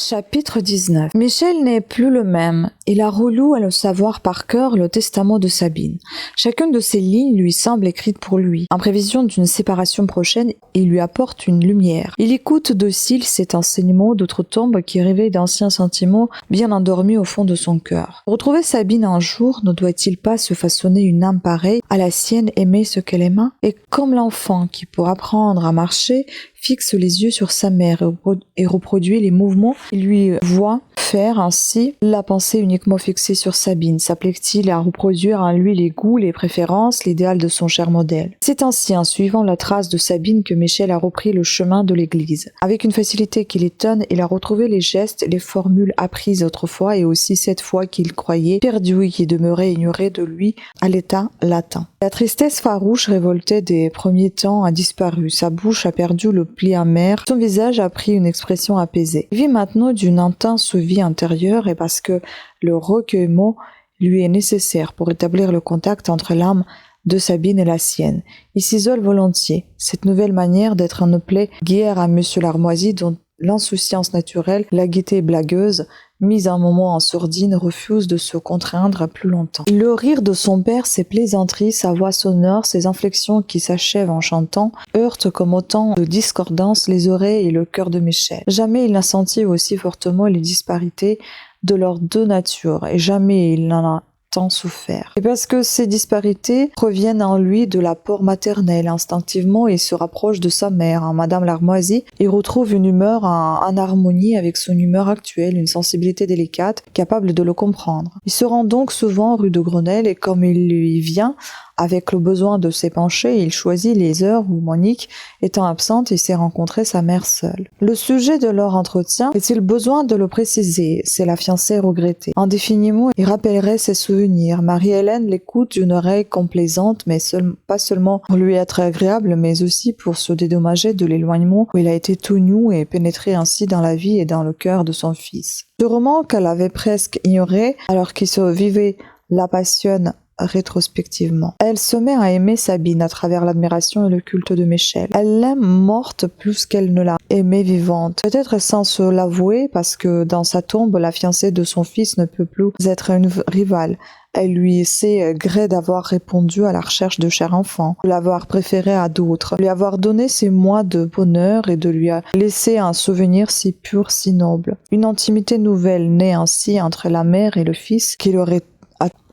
Chapitre 19. Michel n'est plus le même. Il a relu à le savoir par cœur le testament de Sabine. Chacune de ces lignes lui semble écrite pour lui. En prévision d'une séparation prochaine, il lui apporte une lumière. Il écoute docile cet enseignement d'outre-tombe qui réveille d'anciens sentiments bien endormis au fond de son cœur. Retrouver Sabine un jour, ne doit-il pas se façonner une âme pareille à la sienne, aimer ce qu'elle aima? Et comme l'enfant qui, pour apprendre à marcher, fixe les yeux sur sa mère et reproduit les mouvements, il lui voit faire ainsi la pensée uniquement fixée sur Sabine. S'applique-t-il à reproduire en lui les goûts, les préférences, l'idéal de son cher modèle? C'est ainsi, en suivant la trace de Sabine, que Michel a repris le chemin de l'église. Avec une facilité qui l'étonne, il a retrouvé les gestes et les formules apprises autrefois et aussi cette fois qu'il croyait perdu et qui demeurait ignoré de lui à l'état latin. La tristesse farouche révoltée des premiers temps a disparu, sa bouche a perdu le pli amer, son visage a pris une expression apaisée. Il vit maintenant d'une intense vie intérieure et parce que le recueillement lui est nécessaire pour établir le contact entre l'âme de Sabine et la sienne. Il s'isole volontiers. Cette nouvelle manière d'être ne plaît guère à Monsieur Larmoisie dont l'insouciance naturelle, la gaieté blagueuse, mise un moment en sourdine, refuse de se contraindre plus longtemps. Le rire de son père, ses plaisanteries, sa voix sonore, ses inflexions qui s'achèvent en chantant, heurtent comme autant de discordances les oreilles et le cœur de Michel. Jamais il n'a senti aussi fortement les disparités de leurs deux natures, et jamais il n'en a tant souffert. Et parce que ces disparités proviennent en lui de l'apport maternel, instinctivement il se rapproche de sa mère, Madame Larmoisie, il retrouve une humeur en harmonie avec son humeur actuelle, une sensibilité délicate, capable de le comprendre. Il se rend donc souvent rue de Grenelle et comme il lui vient, avec le besoin de s'épancher, il choisit les heures où Monique, étant absente, il s'est rencontré sa mère seule. Le sujet de leur entretien, est-il besoin de le préciser? C'est la fiancée regrettée. Indéfiniment, il rappellerait ses souvenirs. Marie-Hélène l'écoute d'une oreille complaisante, mais pas seulement pour lui être agréable, mais aussi pour se dédommager de l'éloignement où il a été tout nu et pénétrer ainsi dans la vie et dans le cœur de son fils. Ce roman qu'elle avait presque ignoré, alors qu'il se vivait, la passionne rétrospectivement. Elle se met à aimer Sabine à travers l'admiration et le culte de Michel. Elle l'aime morte plus qu'elle ne l'a aimée vivante. Peut-être sans se l'avouer parce que dans sa tombe, la fiancée de son fils ne peut plus être une rivale. Elle lui sait gré d'avoir répondu à la recherche de cher enfant, de l'avoir préféré à d'autres, de lui avoir donné ses mois de bonheur et de lui laisser un souvenir si pur, si noble. Une intimité nouvelle naît ainsi entre la mère et le fils qui leur est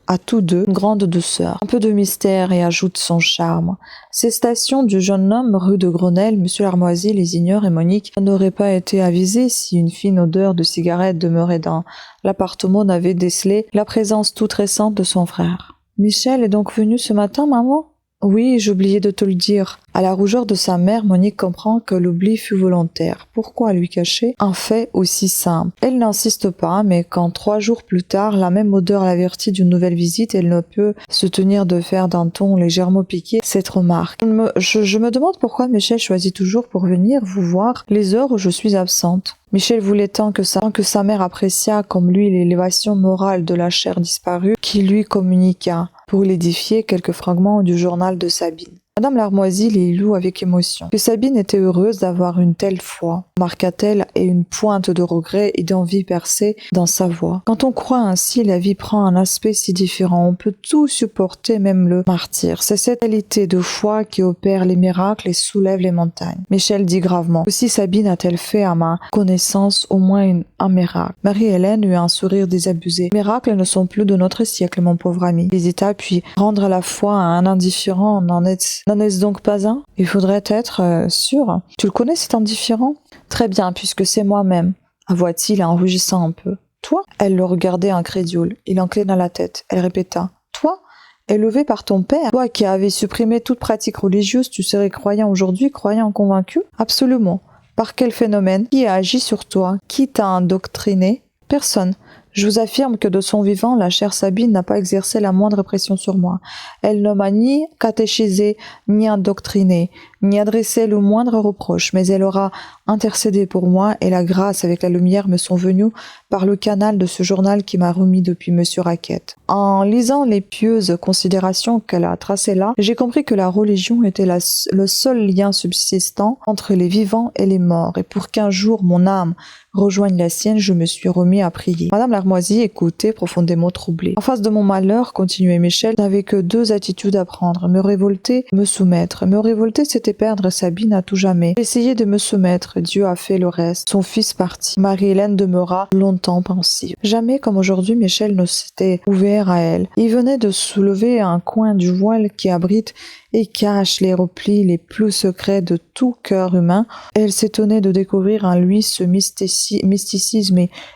à tous deux une grande douceur, un peu de mystère et ajoute son charme. Ces stations du jeune homme rue de Grenelle, Monsieur Larmoisie les ignore et Monique n'aurait pas été avisée si une fine odeur de cigarette demeurait dans l'appartement n'avait décelé la présence toute récente de son frère. « Michel est donc venu ce matin, maman ?» « Oui, j'oubliais de te le dire. » À la rougeur de sa mère, Monique comprend que l'oubli fut volontaire. Pourquoi lui cacher un fait aussi simple? Elle n'insiste pas, mais quand 3 jours plus tard, la même odeur l'avertit d'une nouvelle visite, elle ne peut se tenir de faire d'un ton légèrement piqué cette remarque. Je me demande pourquoi Michel choisit toujours pour venir vous voir les heures où je suis absente. Michel voulait tant que sa mère apprécia comme lui l'élévation morale de la chair disparue qui lui communiqua, pour l'édifier, quelques fragments du journal de Sabine. Madame Larmoisie les lut avec émotion. Que Sabine était heureuse d'avoir une telle foi, marqua-t-elle, et une pointe de regret et d'envie percée dans sa voix. Quand on croit ainsi, la vie prend un aspect si différent. On peut tout supporter, même le martyre. C'est cette qualité de foi qui opère les miracles et soulève les montagnes. Michel dit gravement. Aussi Sabine a-t-elle fait à ma connaissance au moins un miracle. Marie-Hélène eut un sourire désabusé. Les miracles ne sont plus de notre siècle, mon pauvre ami. Il hésita, puis rendre la foi à un indifférent n'en est-ce donc pas un? Il faudrait être sûr. Tu le connais cet indifférent? Très bien, puisque c'est moi-même, avoua-t-il en rougissant un peu. Toi? Elle le regardait incrédule. Il inclina la tête. Elle répéta. Toi? Élevé par ton père? Toi qui avais supprimé toute pratique religieuse, tu serais croyant aujourd'hui, croyant convaincu? Absolument. Par quel phénomène? Qui a agi sur toi? Qui t'a endoctriné? Personne. Je vous affirme que de son vivant, la chère Sabine n'a pas exercé la moindre pression sur moi. Elle ne m'a ni catéchisé, ni endoctriné, ni adressé le moindre reproche, mais elle aura intercédé pour moi et la grâce avec la lumière me sont venues par le canal de ce journal qui m'a remis depuis Monsieur Raquette. En lisant les pieuses considérations qu'elle a tracées là, j'ai compris que la religion était le seul lien subsistant entre les vivants et les morts, et pour qu'un jour mon âme rejoigne la sienne, je me suis remis à prier. Madame Larmoisie écoutait, profondément troublée. En face de mon malheur, continuait Michel, n'avait que deux attitudes à prendre, me révolter, me soumettre. Me révolter, c'était perdre Sabine à tout jamais. J'essayais de me soumettre, Dieu a fait le reste. Son fils partit. Marie-Hélène demeura longtemps pensive. Jamais comme aujourd'hui, Michel ne s'était ouvert à elle. Il venait de soulever un coin du voile qui abrite et cache les replis les plus secrets de tout cœur humain. Elle s'étonnait de découvrir en lui ce mysticisme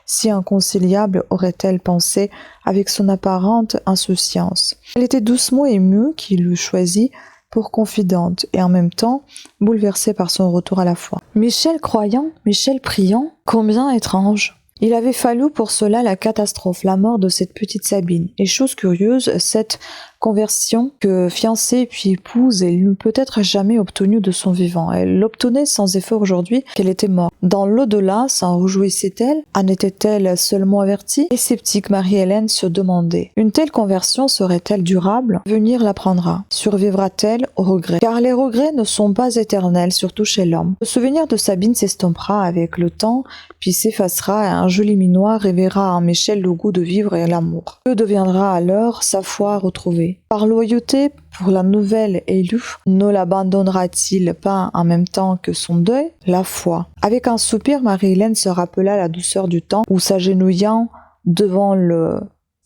si inconciliable, aurait-elle pensé, avec son apparente insouciance. Elle était doucement émue qu'il l'eût choisie pour confidente et en même temps bouleversée par son retour à la foi. Michel croyant, Michel priant, combien étrange! Il avait fallu pour cela la catastrophe, la mort de cette petite Sabine. Et chose curieuse, cette conversion que fiancée puis épouse, elle n'eût peut-être jamais obtenue de son vivant. Elle l'obtenait sans effort aujourd'hui qu'elle était morte. Dans l'au-delà, s'en réjouissait-elle? En était-elle seulement avertie? Et sceptique, Marie-Hélène se demandait. Une telle conversion serait-elle durable? L'avenir l'apprendra. Survivra-t-elle au regret? Car les regrets ne sont pas éternels, surtout chez l'homme. Le souvenir de Sabine s'estompera avec le temps, puis s'effacera et un joli minois réveillera en Michel le goût de vivre et l'amour. Que deviendra alors sa foi retrouvée? Par loyauté pour la nouvelle élue, ne l'abandonnera-t-il pas en même temps que son deuil? La foi. Avec un soupir, Marie-Hélène se rappela la douceur du temps où, s'agenouillant devant le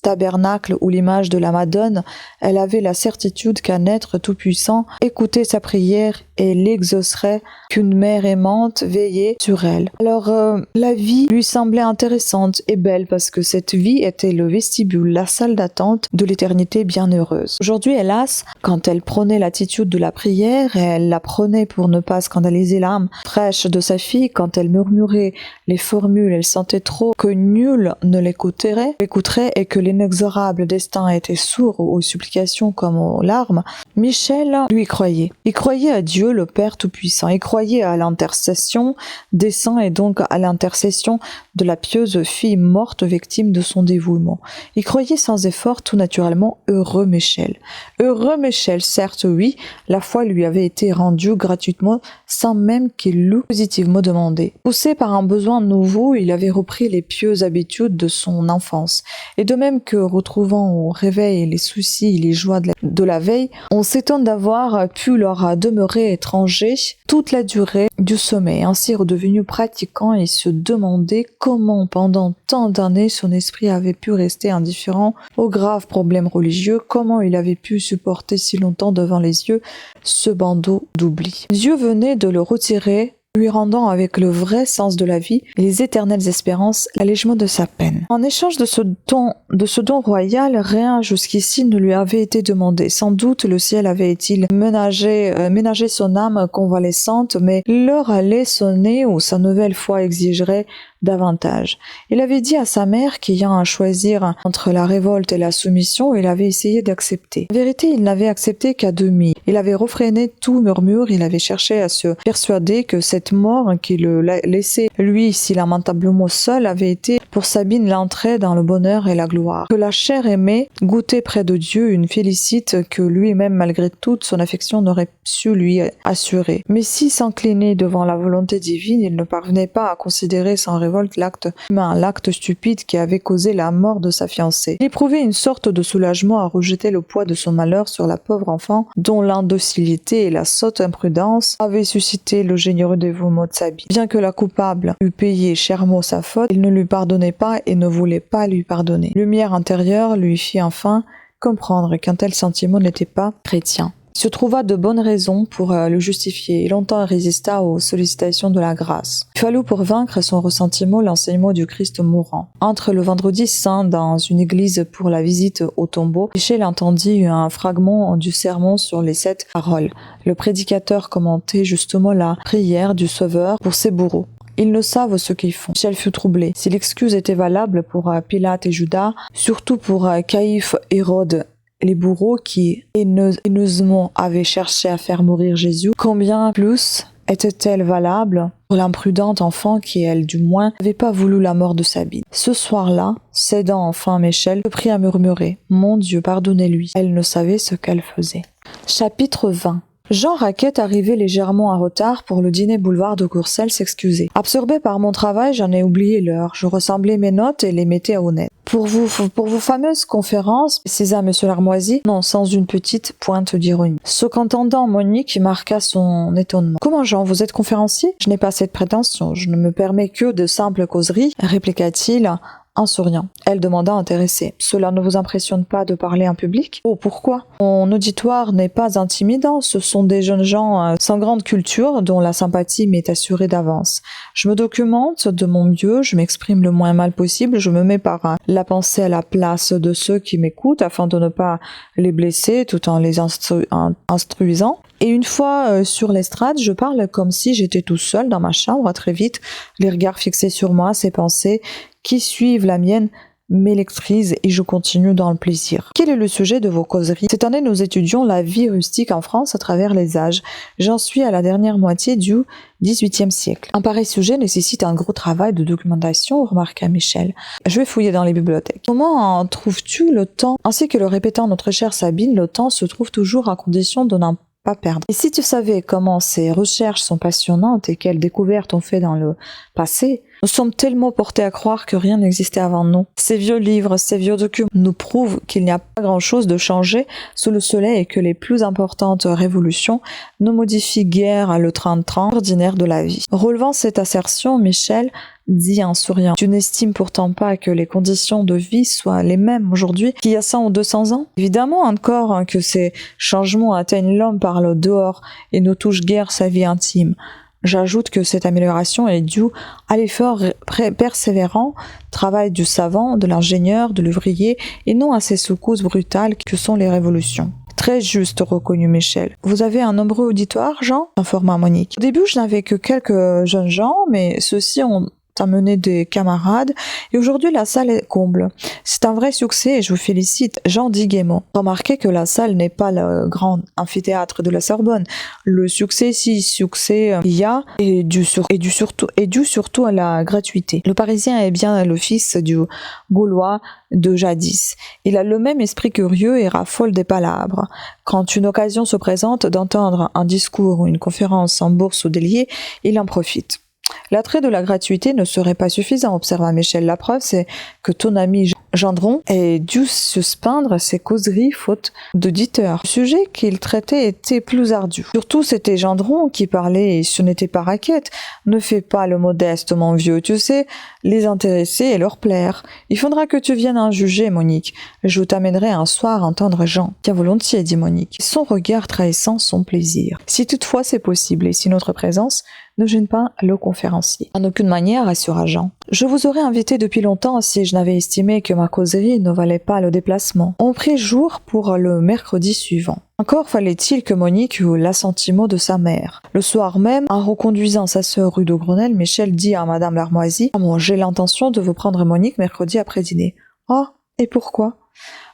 tabernacle ou l'image de la Madone, elle avait la certitude qu'un être tout-puissant écoutait sa prière et l'exaucerait, qu'une mère aimante veillait sur elle. Alors la vie lui semblait intéressante et belle parce que cette vie était le vestibule, la salle d'attente de l'éternité bienheureuse. Aujourd'hui, hélas, quand elle prenait l'attitude de la prière, et elle la prenait pour ne pas scandaliser l'âme fraîche de sa fille, quand elle murmurait les formules, elle sentait trop que nul ne l'écouterait et que l'inexorable destin était sourd aux supplications comme aux larmes. Michel lui croyait. Il croyait à Dieu, le Père Tout-Puissant. Il croyait à l'intercession des saints et donc à l'intercession de la pieuse fille morte victime de son dévouement. Il croyait sans effort, tout naturellement, heureux Michel. Heureux Michel, certes oui, la foi lui avait été rendue gratuitement sans même qu'il l'eût positivement demandé. Poussé par un besoin nouveau, il avait repris les pieuses habitudes de son enfance. Et de même que, retrouvant au réveil les soucis et les joies de la veille, on s'étonne d'avoir pu leur demeurer étranger toute la durée du sommeil. Ainsi redevenu pratiquant, il se demandait comment pendant tant d'années son esprit avait pu rester indifférent aux graves problèmes religieux, comment il avait pu supporter si longtemps devant les yeux ce bandeau d'oubli. Dieu venait de le retirer, lui rendant avec le vrai sens de la vie et les éternelles espérances l'allègement de sa peine. En échange de ce don royal, rien jusqu'ici ne lui avait été demandé. Sans doute le ciel avait-il ménagé son âme convalescente, mais l'heure allait sonner où sa nouvelle foi exigerait davantage. Il avait dit à sa mère qu'ayant à choisir entre la révolte et la soumission, il avait essayé d'accepter. En vérité, il n'avait accepté qu'à demi. Il avait refréné tout murmure, il avait cherché à se persuader que cette mort qui le laissait, lui, si lamentablement seul, avait été pour Sabine l'entrée dans le bonheur et la gloire. Que la chair aimée goûtait près de Dieu une félicite que lui-même, malgré toute son affection, n'aurait su lui assurer. Mais si s'inclinait devant la volonté divine, il ne parvenait pas à considérer sans révolte l'acte humain, l'acte stupide qui avait causé la mort de sa fiancée. Il éprouvait une sorte de soulagement à rejeter le poids de son malheur sur la pauvre enfant dont l'indocilité et la sotte imprudence avaient suscité le généreux dévouement de Sabine. Bien que la coupable eût payé chèrement sa faute, il ne lui pardonnait pas et ne voulait pas lui pardonner. Lumière intérieure lui fit enfin comprendre qu'un tel sentiment n'était pas chrétien. Il se trouva de bonnes raisons pour le justifier et longtemps il résista aux sollicitations de la grâce. Il fallut pour vaincre son ressentiment l'enseignement du Christ mourant. Entre le vendredi saint dans une église pour la visite au tombeau, Michel entendit un fragment du sermon sur les 7 paroles. Le prédicateur commentait justement la prière du Sauveur pour ses bourreaux. Ils ne savent ce qu'ils font. Michel fut troublé. Si l'excuse était valable pour Pilate et Judas, surtout pour Caïphe, Hérode, les bourreaux qui haineusement avaient cherché à faire mourir Jésus, combien plus était-elle valable pour l'imprudente enfant qui, elle du moins, n'avait pas voulu la mort de Sabine? Ce soir-là, cédant enfin à Michel, se prit à murmurer « Mon Dieu, pardonnez-lui ». Elle ne savait ce qu'elle faisait. Chapitre 20. Jean Raquette arrivait légèrement en retard pour le dîner boulevard de Courcelles s'excusait. Absorbé par mon travail, j'en ai oublié l'heure. Je ressemblais mes notes et les mettais au net. Pour vos fameuses conférences, précisa M. Larmoisi, non sans une petite pointe d'ironie. Ce qu'entendant Monique marqua son étonnement. « Comment Jean, vous êtes conférencier ?»« Je n'ai pas cette prétention, je ne me permets que de simples causeries, » répliqua-t-il en souriant. Elle demanda intéressée. « Cela ne vous impressionne pas de parler en public ?»« Oh, pourquoi ? Mon auditoire n'est pas intimidant, ce sont des jeunes gens sans grande culture dont la sympathie m'est assurée d'avance. Je me documente de mon mieux, je m'exprime le moins mal possible, je me mets par la pensée à la place de ceux qui m'écoutent afin de ne pas les blesser tout en les instruisant. Et une fois sur l'estrade, je parle comme si j'étais tout seul dans ma chambre. Très vite, les regards fixés sur moi, ces pensées qui suivent la mienne m'électrisent et je continue dans le plaisir. Quel est le sujet de vos causeries? Cette année, nous étudions la vie rustique en France à travers les âges. J'en suis à la dernière moitié du XVIIIe siècle. Un pareil sujet nécessite un gros travail de documentation, remarqua Michel. Je vais fouiller dans les bibliothèques. Comment en trouves-tu le temps? Ainsi que le répétant notre chère Sabine, le temps se trouve toujours à condition de n'en pas perdre. Et si tu savais comment ces recherches sont passionnantes et quelles découvertes on fait dans le passé, nous sommes tellement portés à croire que rien n'existait avant nous. Ces vieux livres, ces vieux documents nous prouvent qu'il n'y a pas grand-chose de changé sous le soleil et que les plus importantes révolutions ne modifient guère le train-train ordinaire de la vie. Relevant cette assertion, Michel dit en souriant « Tu n'estimes pourtant pas que les conditions de vie soient les mêmes aujourd'hui qu'il y a 100 ou 200 ans ? Évidemment encore que ces changements atteignent l'homme par le dehors et ne touchent guère sa vie intime. J'ajoute que cette amélioration est due à l'effort persévérant, travail du savant, de l'ingénieur, de l'ouvrier, et non à ces secousses brutales que sont les révolutions. » Très juste, reconnut Michel. Vous avez un nombreux auditoire, Jean? Informa Monique. Au début, je n'avais que quelques jeunes gens, mais ceux-ci ont amené des camarades, et aujourd'hui la salle est comble. C'est un vrai succès et je vous félicite. Jean dit gaiement. Remarquez que la salle n'est pas le grand amphithéâtre de la Sorbonne. Le succès, si succès il y a, est dû surtout à la gratuité. Le Parisien est bien le fils du Gaulois de jadis. Il a le même esprit curieux et raffole des palabres. Quand une occasion se présente d'entendre un discours ou une conférence en bourse ou délié, il en profite. L'attrait de la gratuité ne serait pas suffisant, observa Michel. La preuve, c'est que ton ami Gendron ait dû suspendre ses causeries faute d'auditeurs. Le sujet qu'il traitait était plus ardu. Surtout, c'était Gendron qui parlait et ce n'était pas Raquette. Ne fais pas le modeste, mon vieux, tu sais, les intéresser et leur plaire. Il faudra que tu viennes en juger, Monique. Je t'amènerai un soir entendre Jean. Bien volontiers, dit Monique, son regard trahissant son plaisir. Si toutefois c'est possible et si notre présence ne gêne pas le conférencier. En aucune manière, assura Jean. Je vous aurais invité depuis longtemps si je n'avais estimé que ma causerie ne valait pas le déplacement. On prit jour pour le mercredi suivant. Encore fallait-il que Monique eût l'assentiment de sa mère. Le soir même, en reconduisant sa sœur rue de Grenelle, Michel dit à Madame Larmoisi « Maman, j'ai l'intention de vous prendre Monique mercredi après dîner. »« Ah, et pourquoi ?»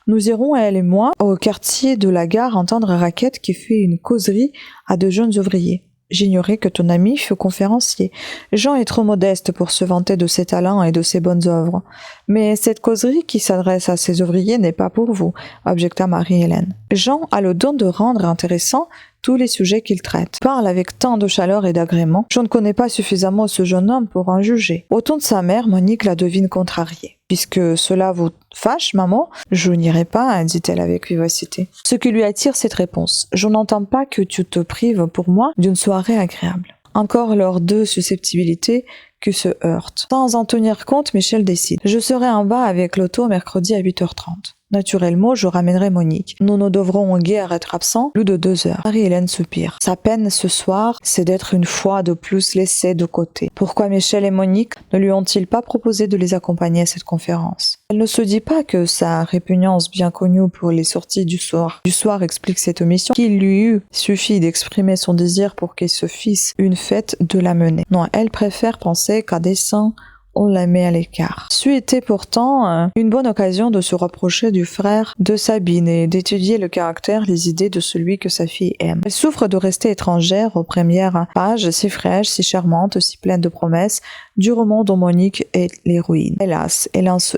Nous irons, elle et moi, au quartier de la gare entendre Raquette qui fait une causerie à de jeunes ouvriers. J'ignorais que ton ami fut conférencier. Jean est trop modeste pour se vanter de ses talents et de ses bonnes œuvres. Mais cette causerie qui s'adresse à ses ouvriers n'est pas pour vous, objecta Marie-Hélène. Jean a le don de rendre intéressant tous les sujets qu'il traite. Parle avec tant de chaleur et d'agrément. Je ne connais pas suffisamment ce jeune homme pour en juger. Au ton de sa mère, Monique la devine contrariée. Puisque cela vous fâche, maman, je n'irai pas, dit-elle avec vivacité. Ce qui lui attire cette réponse. Je n'entends pas que tu te prives pour moi d'une soirée agréable. Encore leurs deux susceptibilités qui se heurtent. Sans en tenir compte, Michel décide. Je serai en bas avec l'auto mercredi à 8h30. Naturellement, je ramènerai Monique. Nous ne devrons guère être absents plus de 2 heures. Marie-Hélène soupire. Sa peine ce soir, c'est d'être une fois de plus laissée de côté. Pourquoi Michel et Monique ne lui ont-ils pas proposé de les accompagner à cette conférence? Elle ne se dit pas que sa répugnance bien connue pour les sorties du soir explique cette omission, qu'il lui eût suffi d'exprimer son désir pour qu'il se fisse une fête de la mener. Non, elle préfère penser qu'à dessein on la met à l'écart. C'eût été pourtant une bonne occasion de se rapprocher du frère de Sabine et d'étudier le caractère, les idées de celui que sa fille aime. Elle souffre de rester étrangère aux premières pages, si fraîche, si charmante, si pleine de promesses, du roman dont Monique est l'héroïne. Hélas,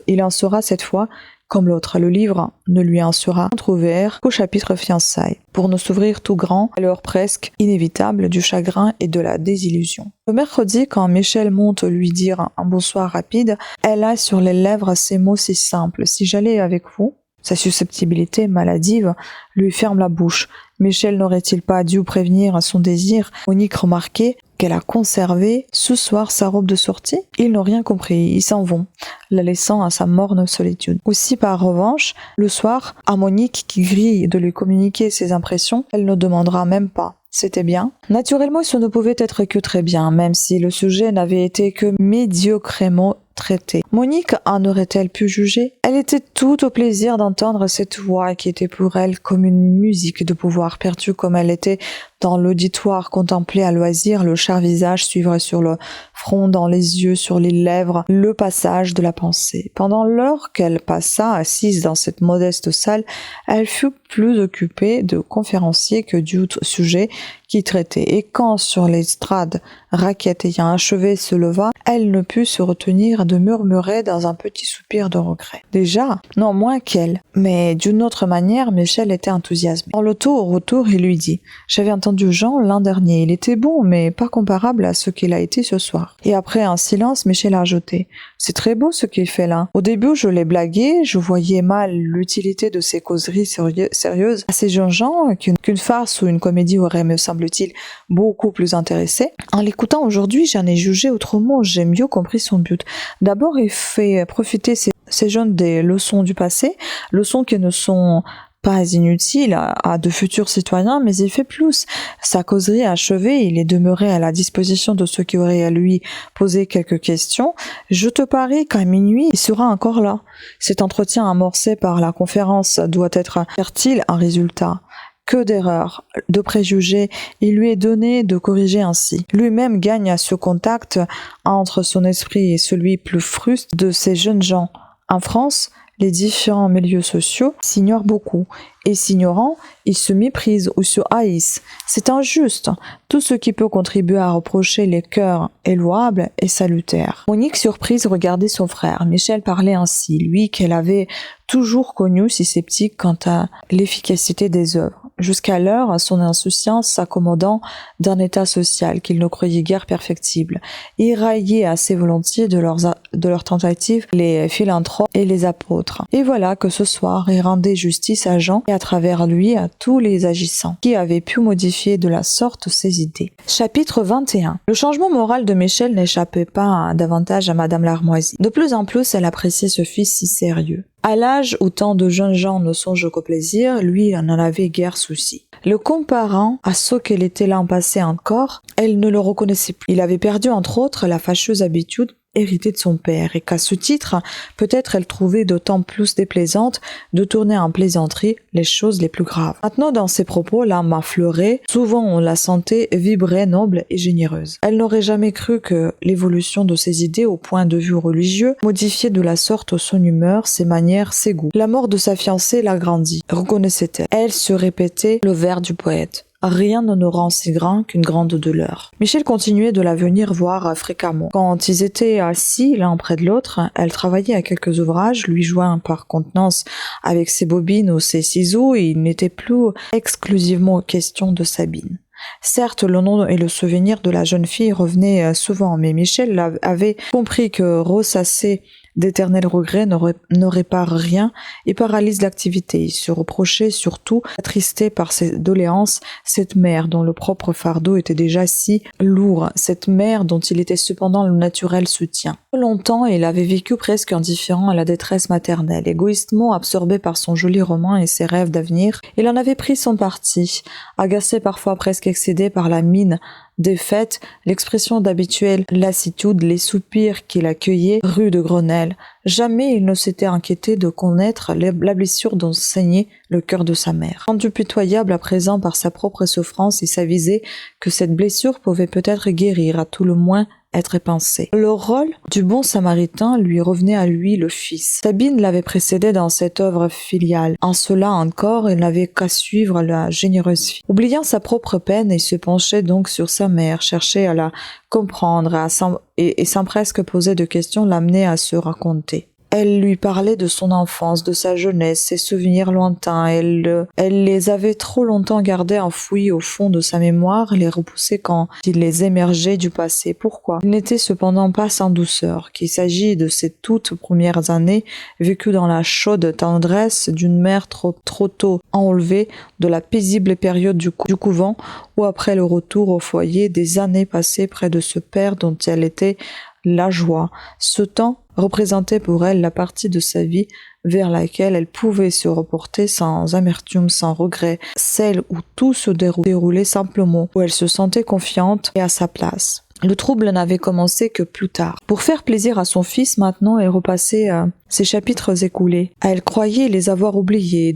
il en sera cette fois comme l'autre. Le livre ne lui en sera entrouvert qu'au chapitre fiançailles, pour ne s'ouvrir tout grand à l'heure presque inévitable du chagrin et de la désillusion. Le mercredi, quand Michel monte lui dire un bonsoir rapide, elle a sur les lèvres ces mots si simples. « Si j'allais avec vous ?» Sa susceptibilité maladive lui ferme la bouche. Michel n'aurait-il pas dû prévenir son désir? Monique remarquait qu'elle a conservé ce soir sa robe de sortie. Ils n'ont rien compris, ils s'en vont, la laissant à sa morne solitude. Aussi, par revanche, le soir, à Monique qui grille de lui communiquer ses impressions, elle ne demandera même pas. C'était bien. Naturellement, ce ne pouvait être que très bien, même si le sujet n'avait été que médiocrement traité. Monique en aurait-elle pu juger? Elle était tout au plaisir d'entendre cette voix qui était pour elle comme une musique de pouvoir, perdue comme elle était dans l'auditoire, contempler à loisir le cher visage, suivre sur le front, dans les yeux, sur les lèvres, le passage de la pensée. Pendant l'heure qu'elle passa assise dans cette modeste salle, elle fut plus occupée de conférenciers que du sujet qui traitait. Et quand sur l'estrade, Raquette ayant achevé se leva, elle ne put se retenir de murmurer dans un petit soupir de regret. Déjà, non moins qu'elle, mais d'une autre manière, Michel était enthousiasmé. Dans l'auto au retour, il lui dit « J'avais entendu Jean l'an dernier, il était bon, mais pas comparable à ce qu'il a été ce soir. » Et après un silence, Michel a ajouté « C'est très beau ce qu'il fait là. Au début, je l'ai blagué, je voyais mal l'utilité de ces causeries sérieuses à ces jeunes gens qu'une farce ou une comédie aurait, me semble-t-il, beaucoup plus intéressé. En l'écoutant aujourd'hui, j'en ai jugé autrement, j'ai mieux compris son but. D'abord, il fait profiter ces jeunes des leçons du passé, leçons qui ne sont pas inutile à de futurs citoyens, mais il fait plus. Sa causerie achevée, il est demeuré à la disposition de ceux qui auraient à lui poser quelques questions. Je te parie qu'à minuit, il sera encore là. Cet entretien amorcé par la conférence doit être fertile en résultat. Que d'erreurs, de préjugés, il lui est donné de corriger ainsi. Lui-même gagne à ce contact entre son esprit et celui plus fruste de ces jeunes gens. En France, les différents milieux sociaux s'ignorent beaucoup, et s'ignorant, ils se méprisent ou se haïssent. C'est injuste. Tout ce qui peut contribuer à reprocher les cœurs est louable et salutaire. Monique, surprise, regardait son frère. Michel parlait ainsi, lui qu'elle avait toujours connu si sceptique quant à l'efficacité des œuvres. Jusqu'alors, son insouciance s'accommodant d'un état social qu'il ne croyait guère perfectible, et raillait assez volontiers de leurs tentatives les philanthropes et les apôtres. Et voilà que ce soir, il rendait justice à Jean et à travers lui à tous les agissants qui avaient pu modifier de la sorte ses idées. Chapitre 21. Le changement moral de Michel n'échappait pas davantage à Madame Larmoisie. De plus en plus, elle appréciait ce fils si sérieux. À l'âge où tant de jeunes gens ne songent qu'au plaisir, lui n'en avait guère souci. Le comparant à ce qu'elle était l'an passé encore, elle ne le reconnaissait plus. Il avait perdu entre autres la fâcheuse habitude héritée de son père, et qu'à ce titre, peut-être elle trouvait d'autant plus déplaisante de tourner en plaisanterie les choses les plus graves. Maintenant, dans ses propos, l'âme affleurée, souvent on la sentait vibrer noble et généreuse. Elle n'aurait jamais cru que l'évolution de ses idées au point de vue religieux modifiait de la sorte son humeur, ses manières, ses goûts. La mort de sa fiancée l'agrandit, reconnaissait-elle. Elle se répétait le vers du poète. Rien ne nous rend si grand qu'une grande douleur. Michel continuait de la venir voir fréquemment. Quand ils étaient assis l'un près de l'autre, elle travaillait à quelques ouvrages, lui joint par contenance avec ses bobines ou ses ciseaux, et il n'était plus exclusivement question de Sabine. Certes, le nom et le souvenir de la jeune fille revenaient souvent, mais Michel avait compris que ressasser d'éternels regrets ne répare rien et paralyse l'activité. Il se reprochait surtout, attristé par ses doléances, cette mère dont le propre fardeau était déjà si lourd, cette mère dont il était cependant le naturel soutien. Longtemps, il avait vécu presque indifférent à la détresse maternelle. Égoïstement absorbé par son joli roman et ses rêves d'avenir, il en avait pris son parti, agacé parfois presque excédé par la mine défaite, l'expression d'habituelle lassitude, les soupirs qu'il accueillait rue de Grenelle, Jamais il ne s'était inquiété de connaître la blessure dont saignait le cœur de sa mère. Rendu pitoyable à présent par sa propre souffrance, il s'avisait que cette blessure pouvait peut-être guérir, à tout le moins être pensée. Le rôle du bon samaritain lui revenait à lui, le fils. Sabine l'avait précédé dans cette œuvre filiale. En cela encore, il n'avait qu'à suivre la généreuse fille. Oubliant sa propre peine, il se penchait donc sur sa mère, cherchait à la comprendre et sans presque poser de questions, l'amenait à se raconter. Elle lui parlait de son enfance, de sa jeunesse, ses souvenirs lointains. Elle les avait trop longtemps gardés enfouis au fond de sa mémoire, les repoussait quand il les émergeait du passé. Pourquoi? Il n'était cependant pas sans douceur, qu'il s'agit de ces toutes premières années vécues dans la chaude tendresse d'une mère trop tôt enlevée de la paisible période du couvent, ou après le retour au foyer des années passées près de ce père dont elle était la joie. Ce temps représentait pour elle la partie de sa vie vers laquelle elle pouvait se reporter sans amertume, sans regret, celle où tout se déroulait simplement, où elle se sentait confiante et à sa place. Le trouble n'avait commencé que plus tard. Pour faire plaisir à son fils, maintenant, elle repassait ces chapitres écoulés. Elle croyait les avoir oubliés,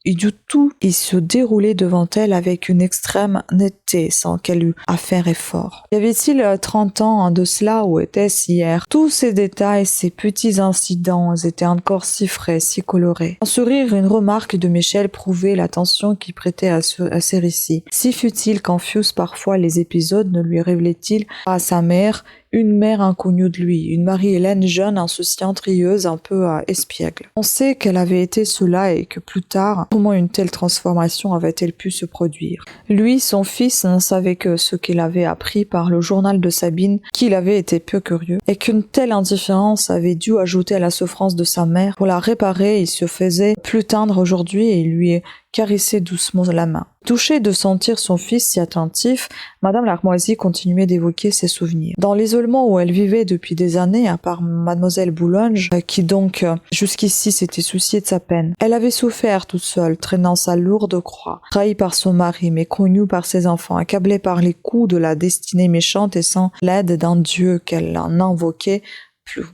et du tout, il se déroulait devant elle avec une extrême netteté, sans qu'elle eût à faire effort. Y avait-il 30 ans de cela, ou était-ce hier? Tous ces détails, ces petits incidents étaient encore si frais, si colorés. Un sourire, une remarque de Michel prouvait l'attention qu'il prêtait à ces récits. Si futiles qu'enfussent parfois les épisodes, ne lui révélait-il pas à sa mère une mère inconnue de lui, une Marie-Hélène jeune, insouciante, rieuse, un peu espiègle. On sait qu'elle avait été cela et que plus tard, comment une telle transformation avait-elle pu se produire? Lui, son fils, ne savait que ce qu'il avait appris par le journal de Sabine, qu'il avait été peu curieux, et qu'une telle indifférence avait dû ajouter à la souffrance de sa mère. Pour la réparer, il se faisait plus tendre aujourd'hui et lui caressait doucement la main. Touchée de sentir son fils si attentif, Madame Larmoisie continuait d'évoquer ses souvenirs. Dans l'isolement où elle vivait depuis des années, à part Mademoiselle Boulonge, qui donc jusqu'ici s'était souciée de sa peine, elle avait souffert toute seule, traînant sa lourde croix, trahie par son mari, méconnue par ses enfants, accablée par les coups de la destinée méchante et sans l'aide d'un Dieu qu'elle n'invoquait plus.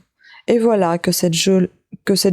Et voilà que cette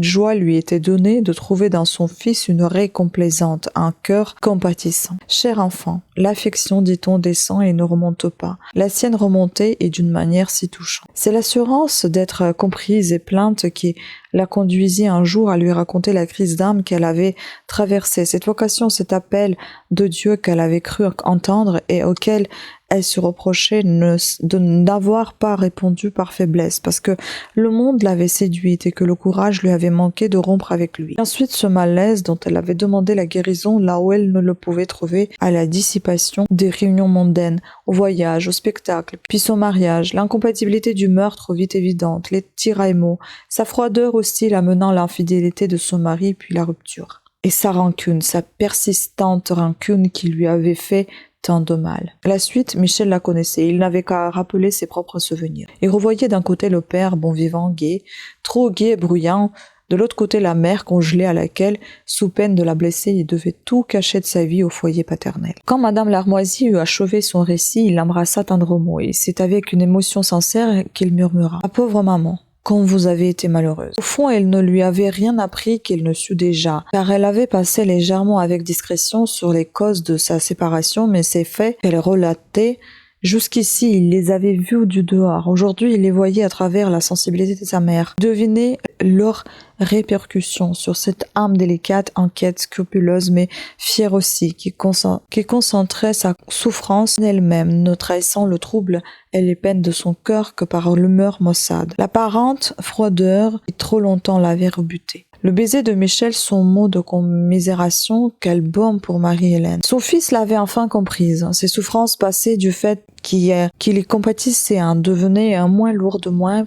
joie lui était donnée de trouver dans son fils une oreille complaisante, un cœur compatissant. Cher enfant, l'affection, dit-on, descend et ne remonte pas. La sienne remontait et d'une manière si touchante. C'est l'assurance d'être comprise et plainte qui la conduisit un jour à lui raconter la crise d'âme qu'elle avait traversée, cette vocation, cet appel de Dieu qu'elle avait cru entendre et auquel elle se reprochait de n'avoir pas répondu par faiblesse, parce que le monde l'avait séduite et que le courage lui avait manqué de rompre avec lui. Et ensuite, ce malaise dont elle avait demandé la guérison là où elle ne le pouvait trouver, à la dissipation des réunions mondaines, au voyage, au spectacle, puis son mariage, l'incompatibilité du meurtre vite évidente, les tiraillements, sa froideur hostile amenant l'infidélité de son mari puis la rupture. Et sa rancune, sa persistante rancune qui lui avait fait tant de mal. La suite, Michel la connaissait, il n'avait qu'à rappeler ses propres souvenirs. Il revoyait d'un côté le père, bon vivant, gai, trop gai et bruyant, de l'autre côté la mère congelée à laquelle, sous peine de la blesser, il devait tout cacher de sa vie au foyer paternel. Quand Madame Larmoisie eut achevé son récit, il l'embrassa tendrement, et c'est avec une émotion sincère qu'il murmura « Ma pauvre maman !» Quand vous avez été malheureuse. Au fond, elle ne lui avait rien appris qu'il ne sût déjà, car elle avait passé légèrement avec discrétion sur les causes de sa séparation, mais ces faits qu'elle relatait, jusqu'ici, il les avait vus du dehors. Aujourd'hui, il les voyait à travers la sensibilité de sa mère. Devinez leurs répercussions sur cette âme délicate, inquiète, scrupuleuse, mais fière aussi, qui concentrait sa souffrance en elle-même, ne trahissant le trouble et les peines de son cœur que par l'humeur maussade. L'apparente froideur qui trop longtemps l'avait rebuté. Le baiser de Michel, son mot de commisération, quel baume pour Marie-Hélène. Son fils l'avait enfin comprise. Ses souffrances passées du fait qu'il y compatissait devenaient moins lourdes, moins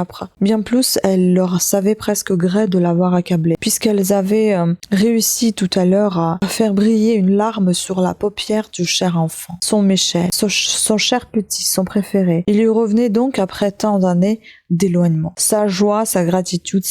âpres. Bien plus, elle leur savait presque gré de l'avoir accablée, puisqu'elles avaient réussi tout à l'heure à faire briller une larme sur la paupière du cher enfant. Son Michel, son cher petit, son préféré. Il lui revenait donc après tant d'années d'éloignement. Sa joie, sa gratitude,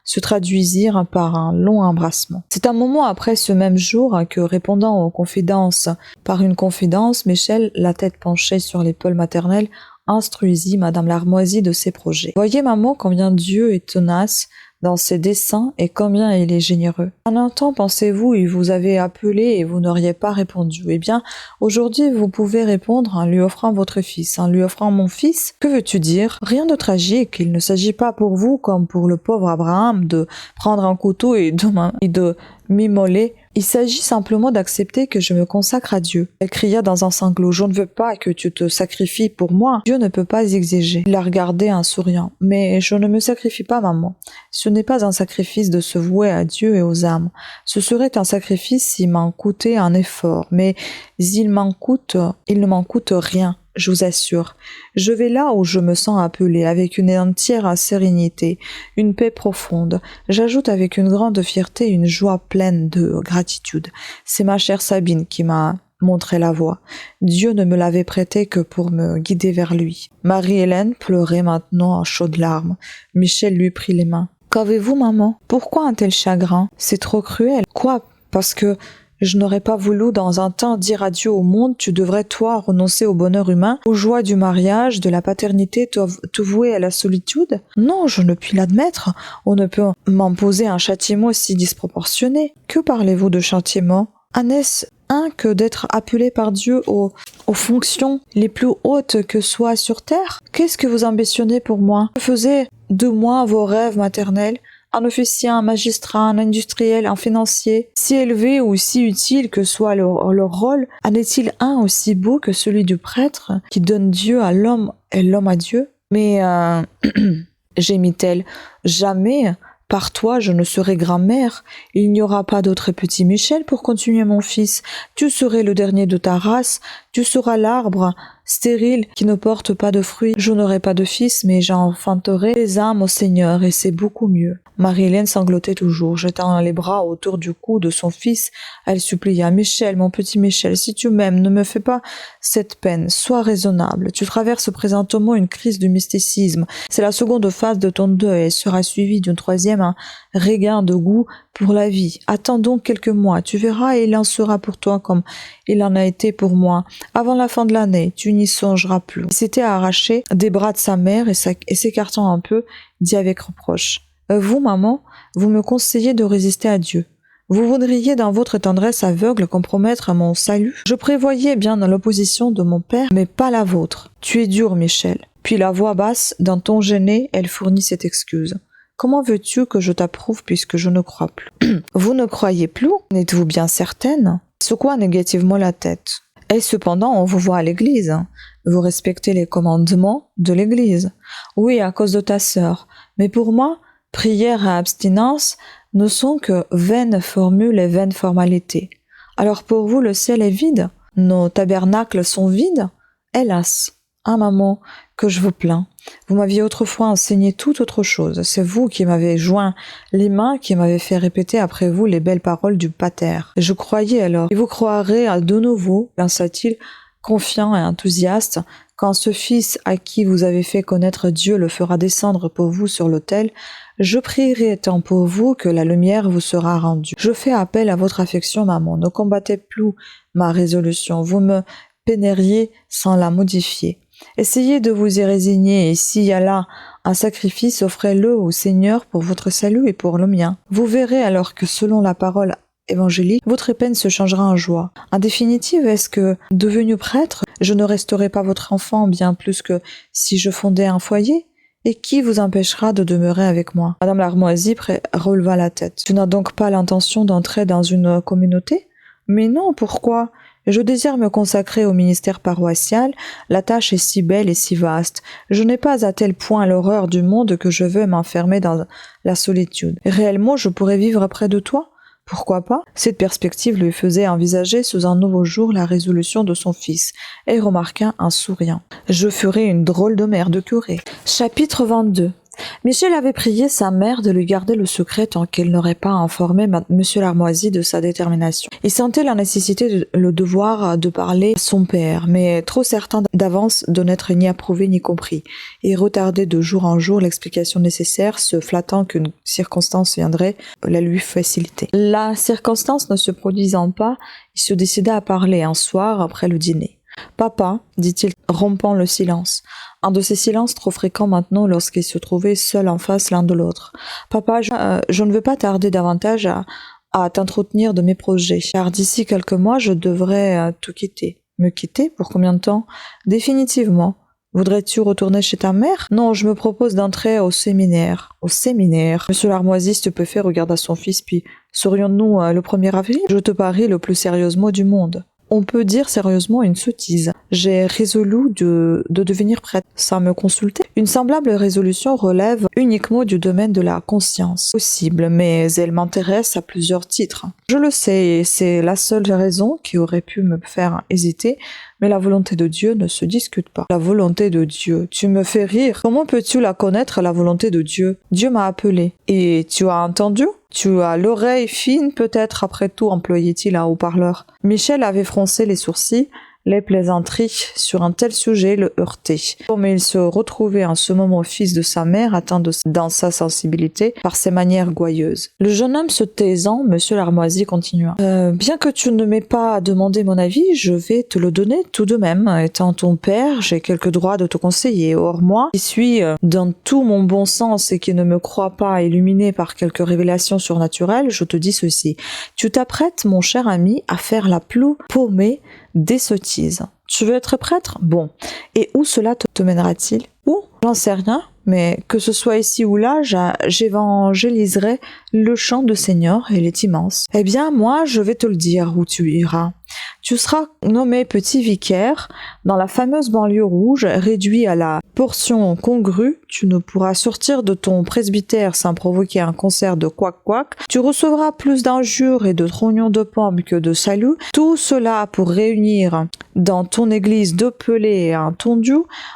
se traduisirent par un long embrassement. C'est un moment après ce même jour que, répondant aux confidences par une confidence, Michel, la tête penchée sur l'épaule maternelle, instruisit Madame Larmoisie de ses projets. Voyez, maman, combien Dieu est tenace dans ses desseins et combien il est généreux. En un temps, pensez-vous, il vous avait appelé et vous n'auriez pas répondu. Eh bien, aujourd'hui, vous pouvez répondre en lui offrant votre fils, en lui offrant mon fils. Que veux-tu dire? Rien de tragique. Il ne s'agit pas pour vous, comme pour le pauvre Abraham, de prendre un couteau et de m'immoler. Il s'agit simplement d'accepter que je me consacre à Dieu. Elle cria dans un sanglot. Je ne veux pas que tu te sacrifies pour moi. Dieu ne peut pas exiger. Il la regardait en souriant. Mais je ne me sacrifie pas, maman. Ce n'est pas un sacrifice de se vouer à Dieu et aux âmes. Ce serait un sacrifice s'il m'en coûtait un effort. Mais il ne m'en coûte rien. Je vous assure, je vais là où je me sens appelée, avec une entière sérénité, une paix profonde. J'ajoute avec une grande fierté, une joie pleine de gratitude. C'est ma chère Sabine qui m'a montré la voie. Dieu ne me l'avait prêtée que pour me guider vers lui. Marie-Hélène pleurait maintenant en chaudes larmes. Michel lui prit les mains. Qu'avez-vous, maman? Pourquoi un tel chagrin? C'est trop cruel. Quoi? Parce que je n'aurais pas voulu dans un temps dire adieu au monde, tu devrais toi renoncer au bonheur humain, aux joies du mariage, de la paternité, te vouer à la solitude? Non, je ne puis l'admettre. On ne peut m'imposer un châtiment si disproportionné. Que parlez-vous de châtiment? N'est-ce un que d'être appelé par Dieu aux fonctions les plus hautes que soit sur terre? Qu'est-ce que vous ambitionnez pour moi? Que faisaient de moi vos rêves maternels? Un officier, un magistrat, un industriel, un financier, si élevé ou si utile que soit leur rôle, en est-il un aussi beau que celui du prêtre qui donne Dieu à l'homme et l'homme à Dieu? Mais, gémit-elle, jamais, par toi, je ne serai grand-mère. Il n'y aura pas d'autre petit Michel pour continuer mon fils. Tu serais le dernier de ta race, tu seras l'arbre stérile qui ne porte pas de fruits. Je n'aurai pas de fils, mais j'enfanterai des âmes au Seigneur, et c'est beaucoup mieux. Marie-Hélène sanglotait toujours, jetant les bras autour du cou de son fils. Elle supplia, Michel, mon petit Michel, si tu m'aimes, ne me fais pas cette peine, sois raisonnable. Tu traverses présentement une crise de mysticisme. C'est la seconde phase de ton deuil, elle sera suivie d'une troisième, un regain de goût pour la vie. Attends donc quelques mois, tu verras, et il en sera pour toi comme il en a été pour moi. Avant la fin de l'année, tu n'y songeras plus. Il s'était arraché des bras de sa mère et s'écartant un peu, dit avec reproche. Vous, maman, vous me conseillez de résister à Dieu. Vous voudriez dans votre tendresse aveugle compromettre mon salut? Je prévoyais bien l'opposition de mon père, mais pas la vôtre. Tu es dur, Michel. Puis la voix basse, d'un ton gêné, elle fournit cette excuse. Comment veux-tu que je t'approuve puisque je ne crois plus? Vous ne croyez plus? N'êtes-vous bien certaine? Secoua négativement la tête. Et cependant, on vous voit à l'église. Vous respectez les commandements de l'église. Oui, à cause de ta sœur. Mais pour moi, prière et abstinence ne sont que vaines formules et vaines formalités. Alors pour vous, le ciel est vide? Nos tabernacles sont vides? Hélas! Ah, maman, que je vous plains. Vous m'aviez autrefois enseigné toute autre chose. C'est vous qui m'avez joint les mains, qui m'avez fait répéter après vous les belles paroles du pater. Je croyais alors, et vous croirez de nouveau, lança-t-il, confiant et enthousiaste, quand ce fils à qui vous avez fait connaître Dieu le fera descendre pour vous sur l'autel, je prierai tant pour vous que la lumière vous sera rendue. Je fais appel à votre affection, maman. Ne combattez plus ma résolution. Vous me peineriez sans la modifier. Essayez de vous y résigner, et s'il y a là un sacrifice, offrez-le au Seigneur pour votre salut et pour le mien. Vous verrez alors que selon la parole évangélique, votre peine se changera en joie. En définitive, est-ce que, devenu prêtre, je ne resterai pas votre enfant bien plus que si je fondais un foyer? Et qui vous empêchera de demeurer avec moi? Madame Larmoisie releva la tête. Tu n'as donc pas l'intention d'entrer dans une communauté? Mais non, pourquoi? Je désire me consacrer au ministère paroissial, la tâche est si belle et si vaste. Je n'ai pas à tel point l'horreur du monde que je veux m'enfermer dans la solitude. Réellement, je pourrais vivre près de toi? Pourquoi pas? Cette perspective lui faisait envisager sous un nouveau jour la résolution de son fils, et remarqua en souriant. Je ferai une drôle de mère de curé. Chapitre 22. Michel avait prié sa mère de lui garder le secret tant qu'elle n'aurait pas informé Monsieur Larmoisie de sa détermination. Il sentait la nécessité, le devoir de parler à son père, mais trop certain d'avance de n'être ni approuvé ni compris, et retardait de jour en jour l'explication nécessaire, se flattant qu'une circonstance viendrait la lui faciliter. La circonstance ne se produisant pas, il se décida à parler un soir après le dîner. Papa, dit-il, rompant le silence. Un de ces silences trop fréquents maintenant lorsqu'ils se trouvaient seuls en face l'un de l'autre. Papa, je ne veux pas tarder davantage à t'entretenir de mes projets, car d'ici quelques mois, je devrais te quitter. Me quitter? Pour combien de temps? Définitivement. Voudrais-tu retourner chez ta mère? Non, je me propose d'entrer au séminaire. Au séminaire? Monsieur Larmoisi, stupéfait, regarda son fils, puis serions-nous le 1er avril? Je te parie le plus sérieux mot du monde. On peut dire sérieusement une sottise. J'ai résolu de devenir prêtre sans me consulter. Une semblable résolution relève uniquement du domaine de la conscience. Possible, mais elle m'intéresse à plusieurs titres. Je le sais, et c'est la seule raison qui aurait pu me faire hésiter, mais la volonté de Dieu ne se discute pas. La volonté de Dieu, tu me fais rire. Comment peux-tu la connaître, la volonté de Dieu? Dieu m'a appelé. Et tu as entendu? Tu as l'oreille fine, peut-être, après tout, employait-il un haut-parleur. Michel avait froncé les sourcils. Les plaisanteries sur un tel sujet le heurtaient. Comme il se retrouvait en ce moment fils de sa mère, atteint dans sa sensibilité par ses manières gouailleuses. Le jeune homme se taisant, Monsieur Larmoisi continua. Bien que tu ne m'aies pas demandé mon avis, je vais te le donner tout de même. Étant ton père, j'ai quelques droits de te conseiller. Or moi, qui suis dans tout mon bon sens et qui ne me crois pas illuminé par quelques révélations surnaturelles, je te dis ceci. Tu t'apprêtes, mon cher ami, à faire la plus paumée des sottises. Tu veux être prêtre? Bon. Et où cela te mènera-t-il? Où? J'en sais rien, mais que ce soit ici ou là, j'évangéliserai le champ de Seigneur, il est immense. Eh bien, moi, je vais te le dire où tu iras. Tu seras nommé petit vicaire dans la fameuse banlieue rouge, réduit à la portion congrue. Tu ne pourras sortir de ton presbytère sans provoquer un concert de couac-couac. Tu recevras plus d'injures et de trognons de pommes que de saluts. Tout cela pour réunir dans ton église deux pelés et un tondu.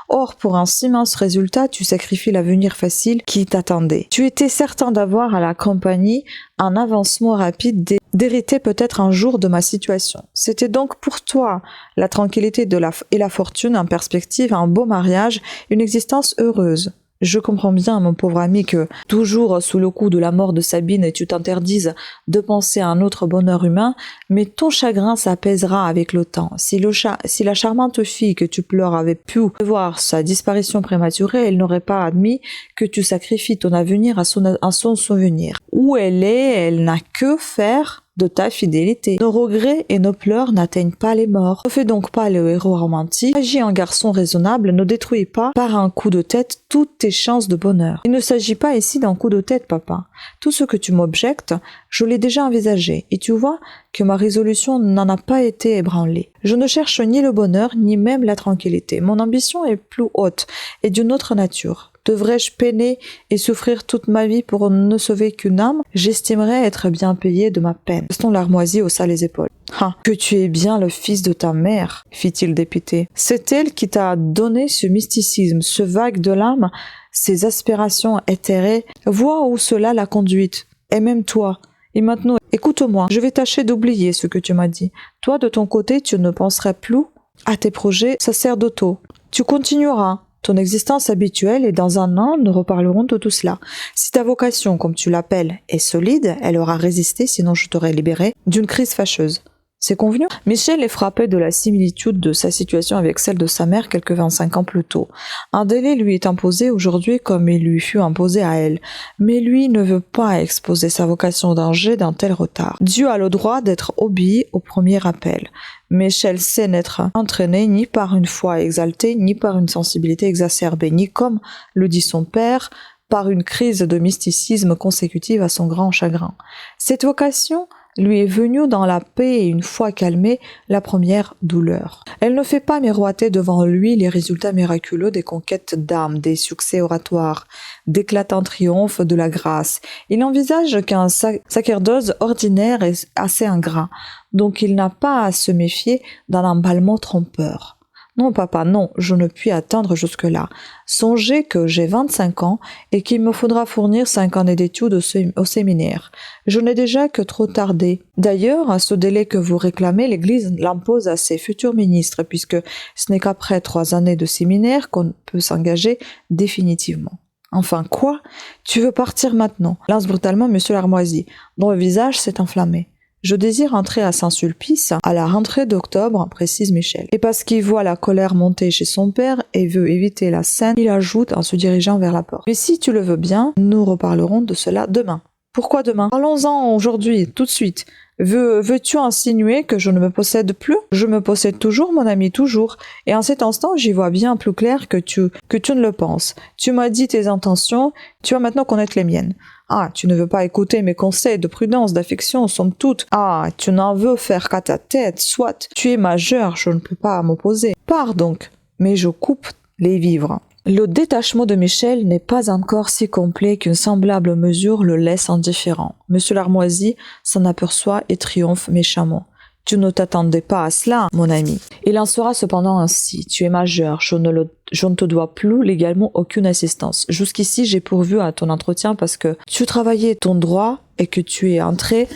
Or, pour un si mince résultat, tu sacrifies l'avenir facile qui t'attendait. Tu étais certain d'avoir à la compagnie un avancement rapide d'hériter peut-être un jour de ma situation. C'était donc pour toi la tranquillité et la fortune en perspective, un beau mariage, une existence heureuse. Je comprends bien, mon pauvre ami, que, toujours sous le coup de la mort de Sabine, tu t'interdises de penser à un autre bonheur humain, mais ton chagrin s'apaisera avec le temps. Si la charmante fille que tu pleures avait pu voir sa disparition prématurée, elle n'aurait pas admis que tu sacrifies ton avenir à son souvenir. Où elle est, elle n'a que faire de ta fidélité. Nos regrets et nos pleurs n'atteignent pas les morts. Ne fais donc pas le héros romantique. Agis en garçon raisonnable, ne détruis pas par un coup de tête toutes tes chances de bonheur. Il ne s'agit pas ici d'un coup de tête, papa. Tout ce que tu m'objectes, je l'ai déjà envisagé, et tu vois que ma résolution n'en a pas été ébranlée. Je ne cherche ni le bonheur, ni même la tranquillité. Mon ambition est plus haute et d'une autre nature. Devrais-je peiner et souffrir toute ma vie pour ne sauver qu'une âme? J'estimerais être bien payé de ma peine. Gaston Larmoisi haussa les épaules. Ah, que tu es bien le fils de ta mère, fit-il dépité. C'est elle qui t'a donné ce mysticisme, ce vague de l'âme, ces aspirations éthérées. Vois où cela l'a conduite. Et même toi. Et maintenant, écoute-moi, je vais tâcher d'oublier ce que tu m'as dit. Toi, de ton côté, tu ne penserais plus à tes projets sacerdotaux. Tu continueras ton existence habituelle et dans un an, nous reparlerons de tout cela. Si ta vocation, comme tu l'appelles, est solide, elle aura résisté, sinon je t'aurais libéré d'une crise fâcheuse. C'est convenu? Michel est frappé de la similitude de sa situation avec celle de sa mère quelques 25 ans plus tôt. Un délai lui est imposé aujourd'hui comme il lui fut imposé à elle. Mais lui ne veut pas exposer sa vocation au danger d'un tel retard. Dieu a le droit d'être obéi au premier appel. Michel sait n'être entraîné ni par une foi exaltée, ni par une sensibilité exacerbée, ni comme le dit son père, par une crise de mysticisme consécutive à son grand chagrin. Cette vocation lui est venue dans la paix et une fois calmée la première douleur. Elle ne fait pas miroiter devant lui les résultats miraculeux des conquêtes d'âme, des succès oratoires, d'éclatants triomphes de la grâce. Il envisage qu'un sacerdoce ordinaire est assez ingrat, donc il n'a pas à se méfier d'un emballement trompeur. Non, papa, non, je ne puis attendre jusque-là. Songez que j'ai 25 ans et qu'il me faudra fournir 5 années d'études au séminaire. Je n'ai déjà que trop tardé. D'ailleurs, ce délai que vous réclamez, l'Église l'impose à ses futurs ministres, puisque ce n'est qu'après 3 années de séminaire qu'on peut s'engager définitivement. Enfin, quoi? Tu veux partir maintenant? Lance brutalement Monsieur Larmoisi, dont le visage s'est enflammé. Je désire entrer à Saint-Sulpice à la rentrée d'octobre, précise Michel. Et parce qu'il voit la colère monter chez son père et veut éviter la scène, il ajoute en se dirigeant vers la porte. Mais si tu le veux bien, nous reparlerons de cela demain. Pourquoi demain? Parlons-en aujourd'hui, tout de suite. Veux-tu insinuer que je ne me possède plus? Je me possède toujours, mon ami, toujours. Et en cet instant, j'y vois bien plus clair que tu ne le penses. Tu m'as dit tes intentions, tu vas maintenant connaître les miennes. Ah, tu ne veux pas écouter mes conseils de prudence, d'affection, somme toute. Ah, tu n'en veux faire qu'à ta tête, soit. Tu es majeur, je ne peux pas m'opposer. Pars donc, mais je coupe les vivres. Le détachement de Michel n'est pas encore si complet qu'une semblable mesure le laisse indifférent. Monsieur Larmoisi s'en aperçoit et triomphe méchamment. Tu ne t'attendais pas à cela, mon ami. Il en sera cependant ainsi. Tu es majeur, je ne te dois plus légalement aucune assistance. Jusqu'ici, j'ai pourvu à ton entretien parce que tu travaillais ton droit et que tu es entré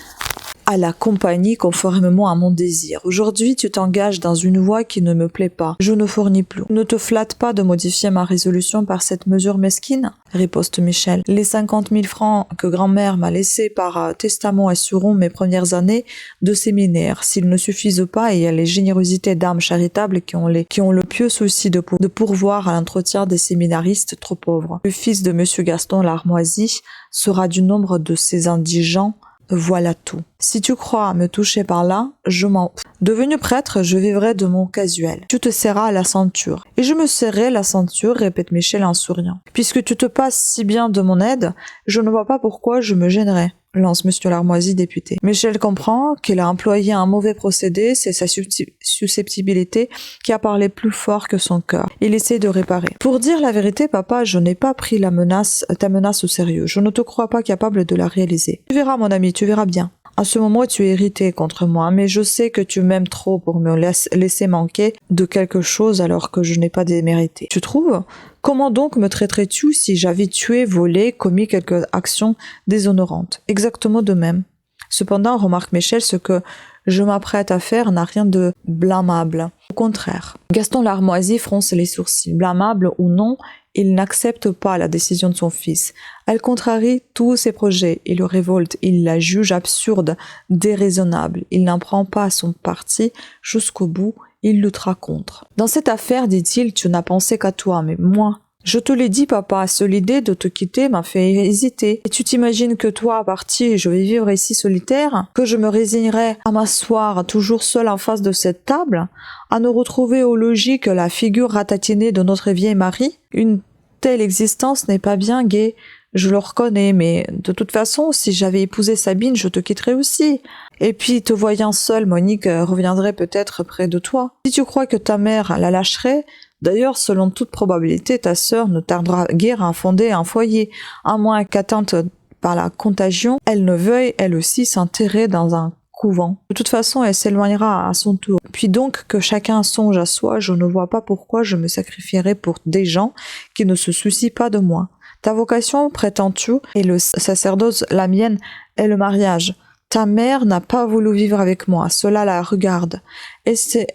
à la compagnie conformément à mon désir. Aujourd'hui, tu t'engages dans une voie qui ne me plaît pas. Je ne fournis plus. Ne te flatte pas de modifier ma résolution par cette mesure mesquine, riposte Michel. Les 50 000 francs que grand-mère m'a laissés par testament assureront mes premières années de séminaire. S'ils ne suffisent pas, il y a les générosités d'âmes charitables qui ont le pieux souci de pourvoir à l'entretien des séminaristes trop pauvres. Le fils de monsieur Gaston Larmoisi sera du nombre de ces indigents. Voilà tout. Si tu crois me toucher par là, je m'en... Devenu prêtre, je vivrai de mon casuel. Tu te serras la ceinture. Et je me serrai la ceinture, répète Michel en souriant. Puisque tu te passes si bien de mon aide, je ne vois pas pourquoi je me gênerais, lance monsieur Larmoisi, député. Michel comprend qu'il a employé un mauvais procédé, c'est sa susceptibilité qui a parlé plus fort que son cœur. Il essaie de réparer. Pour dire la vérité, papa, je n'ai pas pris ta menace au sérieux. Je ne te crois pas capable de la réaliser. Tu verras, mon ami, tu verras bien. À ce moment, tu es irrité contre moi, mais je sais que tu m'aimes trop pour me laisser manquer de quelque chose alors que je n'ai pas démérité. Tu trouves? Comment donc me traiterais-tu si j'avais tué, volé, commis quelque action déshonorante? Exactement de même. Cependant, remarque Michel, ce que je m'apprête à faire n'a rien de blâmable. Au contraire. Gaston Larmoisi fronce les sourcils. Blâmable ou non, il n'accepte pas la décision de son fils. Elle contrarie tous ses projets. Il le révolte. Il la juge absurde, déraisonnable. Il n'en prend pas son parti jusqu'au bout. Il luttera contre. Dans cette affaire, dit-il, tu n'as pensé qu'à toi, mais moi. Je te l'ai dit, papa, seule idée de te quitter m'a fait hésiter. Et tu t'imagines que toi, parti, je vais vivre ici solitaire? Que je me résignerai à m'asseoir toujours seule en face de cette table? À ne retrouver au logis que la figure ratatinée de notre vieille Marie? Une telle existence n'est pas bien gaie. Je le reconnais, mais de toute façon, si j'avais épousé Sabine, je te quitterais aussi. Et puis, te voyant seule, Monique reviendrait peut-être près de toi. Si tu crois que ta mère la lâcherait, d'ailleurs, selon toute probabilité, ta sœur ne tardera guère à fonder un foyer, à moins qu'atteinte par la contagion, elle ne veuille, elle aussi, s'enterrer dans un couvent. De toute façon, elle s'éloignera à son tour. Puis donc, que chacun songe à soi, je ne vois pas pourquoi je me sacrifierais pour des gens qui ne se soucient pas de moi. Ta vocation, prétends-tu, est le sacerdoce, la mienne est le mariage. Ta mère n'a pas voulu vivre avec moi, cela la regarde. Est-ce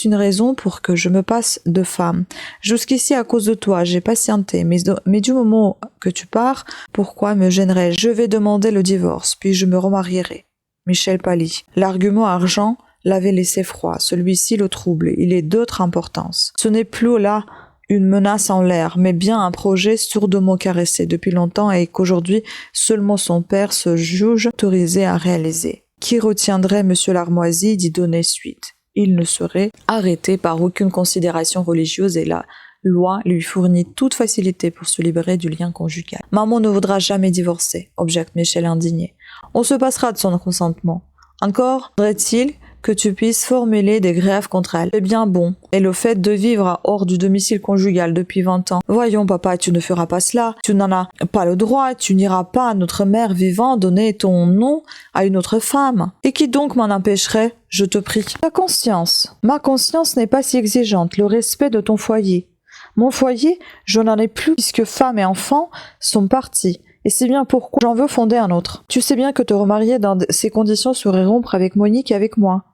une raison pour que je me passe de femme? Jusqu'ici, à cause de toi, j'ai patienté, mais du moment que tu pars, pourquoi me gênerais-je? Je vais demander le divorce, puis je me remarierai. Michel pâlit. L'argument argent l'avait laissé froid, celui-ci le trouble, il est d'autre importance. Ce n'est plus là une menace en l'air, mais bien un projet sourdement caressé depuis longtemps et qu'aujourd'hui seulement son père se juge autorisé à réaliser. Qui retiendrait monsieur Larmoisi d'y donner suite? Il ne serait arrêté par aucune considération religieuse et la loi lui fournit toute facilité pour se libérer du lien conjugal. Maman ne voudra jamais divorcer, objecte Michel indigné. On se passera de son consentement. Encore faudrait-il que tu puisses formuler des grèves contre elle. C'est bien bon. Et le fait de vivre hors du domicile conjugal depuis 20 ans. Voyons, papa, tu ne feras pas cela. Tu n'en as pas le droit. Tu n'iras pas à notre mère vivant donner ton nom à une autre femme. Et qui donc m'en empêcherait, je te prie? Ta conscience. Ma conscience n'est pas si exigeante. Le respect de ton foyer. Mon foyer, je n'en ai plus puisque femme et enfants sont partis. Et c'est bien pourquoi j'en veux fonder un autre. Tu sais bien que te remarier dans ces conditions serait rompre avec Monique et avec moi.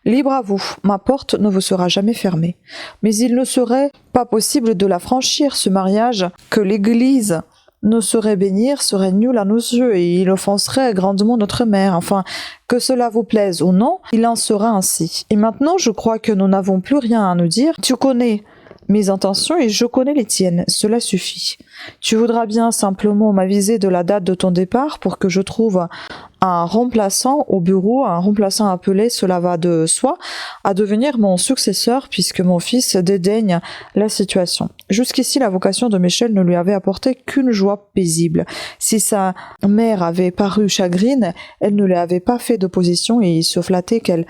Libre à vous, ma porte ne vous sera jamais fermée. Mais il ne serait pas possible de la franchir, ce mariage que l'Église ne saurait bénir serait nul à nos yeux et il offenserait grandement notre mère. Enfin, que cela vous plaise ou non, il en sera ainsi. Et maintenant, je crois que nous n'avons plus rien à nous dire. Tu connais mes intentions et je connais les tiennes, cela suffit. Tu voudras bien simplement m'aviser de la date de ton départ pour que je trouve un remplaçant au bureau, un remplaçant appelé, cela va de soi, à devenir mon successeur puisque mon fils dédaigne la situation. Jusqu'ici, la vocation de Michel ne lui avait apporté qu'une joie paisible. Si sa mère avait paru chagrine, elle ne lui avait pas fait d'opposition et il se flattait qu'elle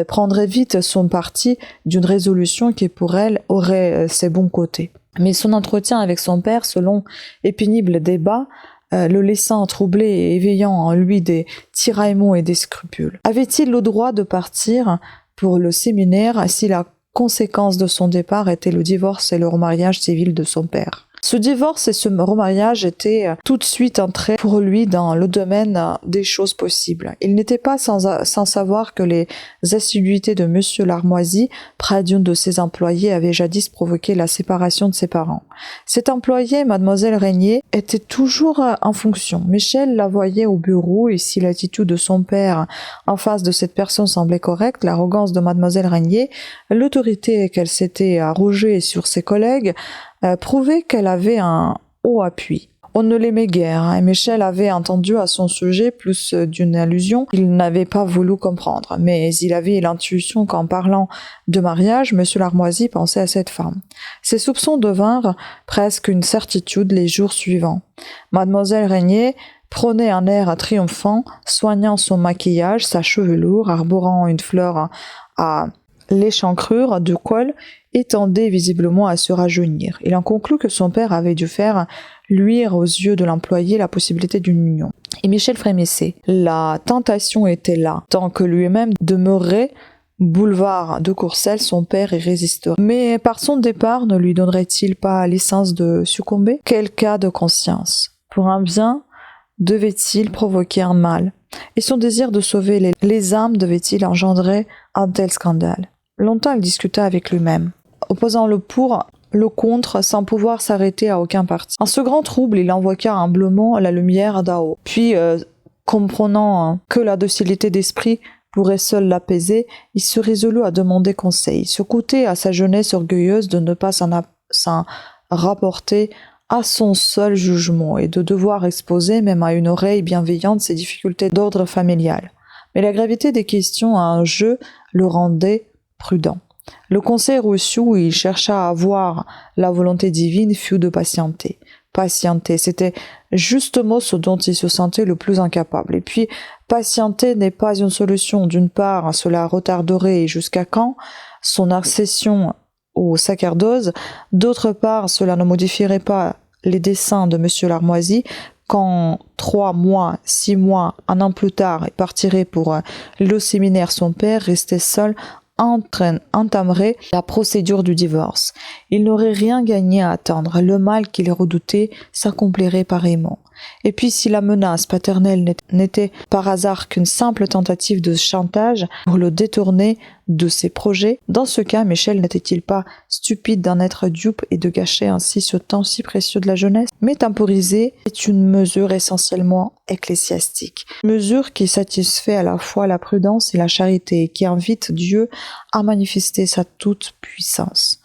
prendrait vite son parti d'une résolution qui pour elle aurait ses bons côtés. Mais son entretien avec son père, ce long et pénible débat, le laissant troublé et éveillant en lui des tiraillements et des scrupules. Avait-il le droit de partir pour le séminaire si la conséquence de son départ était le divorce et le remariage civil de son père? Ce divorce et ce remariage étaient tout de suite entrés pour lui dans le domaine des choses possibles. Il n'était pas sans savoir que les assiduités de Monsieur Larmoisi, près d'une de ses employées, avaient jadis provoqué la séparation de ses parents. Cette employée, Mademoiselle Régnier, était toujours en fonction. Michel la voyait au bureau et si l'attitude de son père en face de cette personne semblait correcte, l'arrogance de Mademoiselle Régnier, l'autorité qu'elle s'était arrogée sur ses collègues, prouvait qu'elle avait un haut appui. On ne l'aimait guère, et Michel avait entendu à son sujet plus d'une allusion qu'il n'avait pas voulu comprendre, mais il avait l'intuition qu'en parlant de mariage, M. Larmoisi pensait à cette femme. Ses soupçons devinrent presque une certitude les jours suivants. Mademoiselle Régnier prenait un air triomphant, soignant son maquillage, sa chevelure, arborant une fleur à l'échancrure du col, et tendait visiblement à se rajeunir. Il en conclut que son père avait dû faire luire aux yeux de l'employé la possibilité d'une union. Et Michel frémissait. La tentation était là, tant que lui-même demeurait boulevard de Courcelles, son père y résisterait. Mais par son départ, ne lui donnerait-il pas licence de succomber? Quel cas de conscience? Pour un bien, devait-il provoquer un mal? Et son désir de sauver les âmes devait-il engendrer un tel scandale? Longtemps il discuta avec lui-même, opposant le pour, le contre, sans pouvoir s'arrêter à aucun parti. En ce grand trouble, il invoqua humblement la lumière d'Ao. Puis, comprenant que la docilité d'esprit pourrait seule l'apaiser, il se résolut à demander conseil. Se coûtait à sa jeunesse orgueilleuse de ne pas s'en rapporter à son seul jugement et de devoir exposer, même à une oreille bienveillante, ses difficultés d'ordre familial. Mais la gravité des questions à un jeu le rendait prudent. Le conseil reçu où il chercha à voir la volonté divine fut de patienter. Patienter, c'était justement ce dont il se sentait le plus incapable. Et puis, patienter n'est pas une solution. D'une part, cela retarderait jusqu'à quand son accession au sacerdoce. D'autre part, cela ne modifierait pas les desseins de M. Larmoisi quand 3 mois, 6 mois, un an plus tard, il partirait pour le séminaire, son père restait seul, entamerait la procédure du divorce. Il n'aurait rien gagné à attendre. Le mal qu'il redoutait s'accomplirait pareillement. Et puis si la menace paternelle n'était par hasard qu'une simple tentative de chantage pour le détourner de ses projets, dans ce cas, Michel n'était-il pas stupide d'en être dupe et de gâcher ainsi ce temps si précieux de la jeunesse? Mais temporiser est une mesure essentiellement ecclésiastique, mesure qui satisfait à la fois la prudence et la charité, et qui invite Dieu à manifester sa toute-puissance.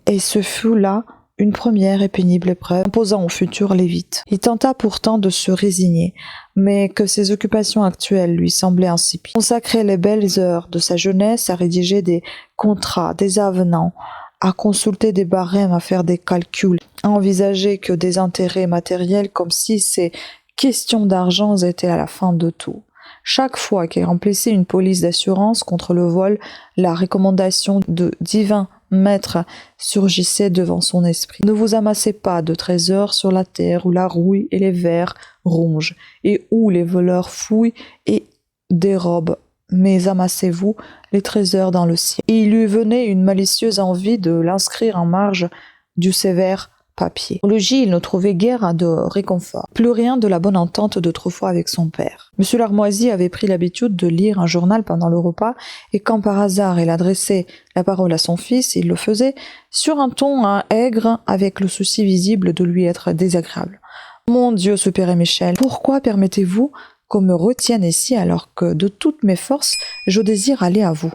Et ce fut là une première et pénible épreuve, imposant au futur Lévite. Il tenta pourtant de se résigner, mais que ses occupations actuelles lui semblaient insipides. Consacrer les belles heures de sa jeunesse à rédiger des contrats, des avenants, à consulter des barèmes, à faire des calculs, à envisager que des intérêts matériels comme si ces questions d'argent étaient à la fin de tout. Chaque fois qu'il remplissait une police d'assurance contre le vol, la recommandation de divin maître surgissait devant son esprit. Ne vous amassez pas de trésors sur la terre où la rouille et les vers rongent, et où les voleurs fouillent et dérobent, mais amassez-vous les trésors dans le ciel. Et il lui venait une malicieuse envie de l'inscrire en marge du sévère papier. Au logis, il ne trouvait guère de réconfort, plus rien de la bonne entente d'autrefois avec son père. M. Larmoisi avait pris l'habitude de lire un journal pendant le repas, et quand par hasard il adressait la parole à son fils, il le faisait sur un ton aigre, avec le souci visible de lui être désagréable. Mon Dieu, soupirait Michel, pourquoi permettez-vous qu'on me retienne ici alors que de toutes mes forces, je désire aller à vous?